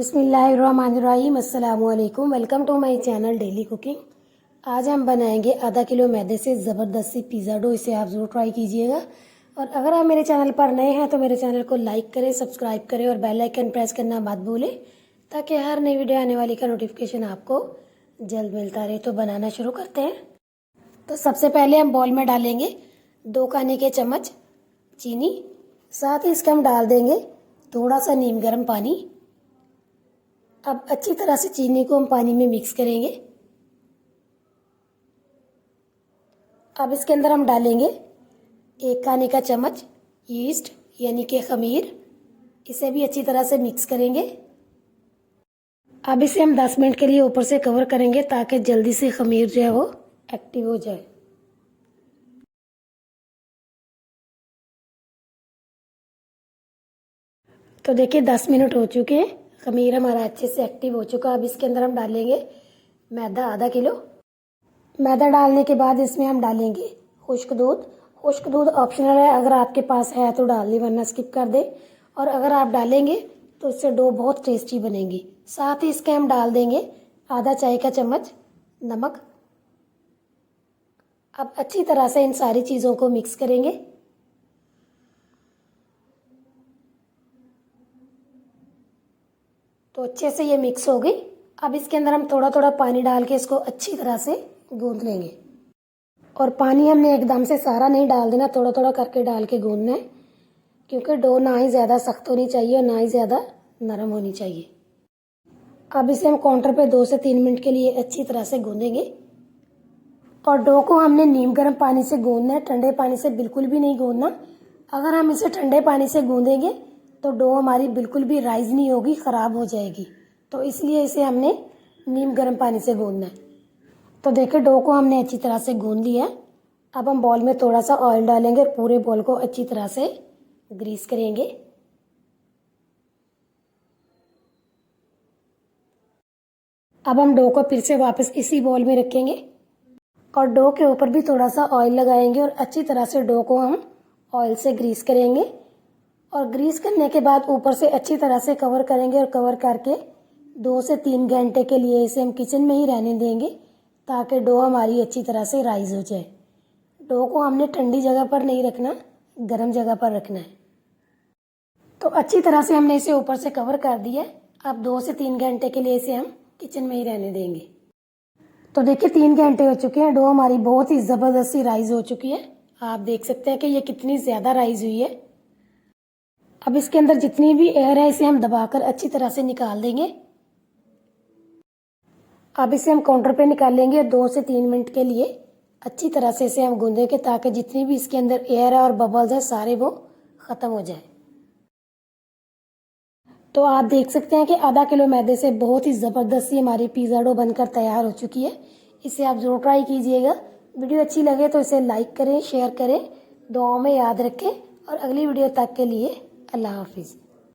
बिस्मिल्लाहिर्रहमानिर्रहीम अस्सलामुअलैकुम। Welcome to my channel daily cooking. आज हम बनाएंगे आधा किलो मैदे से ज़बरदस्त सी पिज़्ज़ा डो। इसे आप ज़रूर ट्राई कीजिएगा। और अगर आप मेरे चैनल पर नए हैं तो मेरे चैनल को लाइक करें, सब्सक्राइब करें और बेल आइकन प्रेस करना मत भूलें, ताकि हर नई वीडियो आने वाली का नोटिफिकेशन आपको जल्द मिलता रहे। तो बनाना शुरू करते हैं। तो सबसे पहले हम बाउल में डालेंगे 2 खाने के चम्मच चीनी। साथ ही इसके हम डाल देंगे थोड़ा सा नीम गर्म पानी। अब अच्छी तरह से चीनी को हम पानी में मिक्स करेंगे। अब इसके अंदर हम डालेंगे 1 खाने का चम्मच यीस्ट यानी कि खमीर। इसे भी अच्छी तरह से मिक्स करेंगे। अब इसे हम 10 मिनट के लिए ऊपर से कवर करेंगे, ताकि जल्दी से खमीर जो है वो एक्टिव हो जाए। तो देखिए 10 मिनट हो चुके हैं, खमीर हमारा अच्छे से एक्टिव हो चुका। अब इसके अंदर हम डालेंगे मैदा आधा किलो। मैदा डालने के बाद इसमें हम डालेंगे खुश्क दूध। खुश्क दूध ऑप्शनल है, अगर आपके पास है तो डाल लें, वरना स्किप कर दें। और अगर आप डालेंगे तो इससे डो बहुत टेस्टी बनेगी। साथ ही इसके हम डाल देंगे आधा चाय का चम्मच नमक। अब अच्छी तरह से इन सारी चीज़ों को मिक्स करेंगे। तो अच्छे से ये मिक्स हो गई। अब इसके अंदर हम थोड़ा थोड़ा पानी डाल के इसको अच्छी तरह से गूंद लेंगे। और पानी हमने एकदम से सारा नहीं डाल देना, थोड़ा थोड़ा करके डाल के गूंदना है, क्योंकि डो ना ही ज़्यादा सख्त होनी चाहिए और ना ही ज़्यादा नरम होनी चाहिए। अब इसे हम काउंटर पे 2 से 3 मिनट के लिए अच्छी तरह से गूंदेंगे। और डो को हमने नीम गर्म पानी से गूंदना है, ठंडे पानी से बिल्कुल भी नहीं गूंदना। अगर हम इसे ठंडे पानी से गूंदेंगे तो डो हमारी बिल्कुल भी राइज नहीं होगी, ख़राब हो जाएगी। तो इसलिए इसे हमने नीम गर्म पानी से गूंदना है। तो देखिए डो को हमने अच्छी तरह से गूंद लिया है। अब हम बॉल में थोड़ा सा ऑयल डालेंगे और पूरे बॉल को अच्छी तरह से ग्रीस करेंगे। अब हम डो को फिर से वापस इसी बॉल में रखेंगे और डो के ऊपर भी थोड़ा सा ऑयल लगाएंगे और अच्छी तरह से डो को हम ऑयल से ग्रीस करेंगे। और ग्रीस करने के बाद ऊपर से अच्छी तरह से कवर करेंगे और कवर करके 2 से 3 घंटे के लिए इसे हम किचन में ही रहने देंगे, ताकि डो हमारी अच्छी तरह से राइज हो जाए। डो को हमने ठंडी जगह पर नहीं रखना, गर्म जगह पर रखना है। तो अच्छी तरह से हमने इसे ऊपर से कवर कर दिया। अब 2 से 3 घंटे के लिए इसे हम किचन में ही रहने देंगे। तो देखिए 3 घंटे हो चुके हैं, डो हमारी बहुत ही ज़बरदस्त सी राइज हो चुकी है। आप देख सकते हैं कि ये कितनी ज़्यादा राइज हुई है। अब इसके अंदर जितनी भी एयर है इसे हम दबाकर अच्छी तरह से निकाल देंगे। अब इसे हम काउंटर पे निकालेंगे और 2 से 3 मिनट के लिए अच्छी तरह से इसे हम गूंदेंगे, ताकि जितनी भी इसके अंदर एयर है और बबल्स है सारे वो ख़त्म हो जाए। तो आप देख सकते हैं कि आधा किलो मैदे से बहुत ही ज़बरदस्त सी हमारी पिज़्ज़ा डो बनकर तैयार हो चुकी है। इसे आप ज़रूर ट्राई कीजिएगा। वीडियो अच्छी लगे तो इसे लाइक करें, शेयर करें, दुआओं में याद रखें। और अगली वीडियो तक के लिए अल्लाह हाफिज़।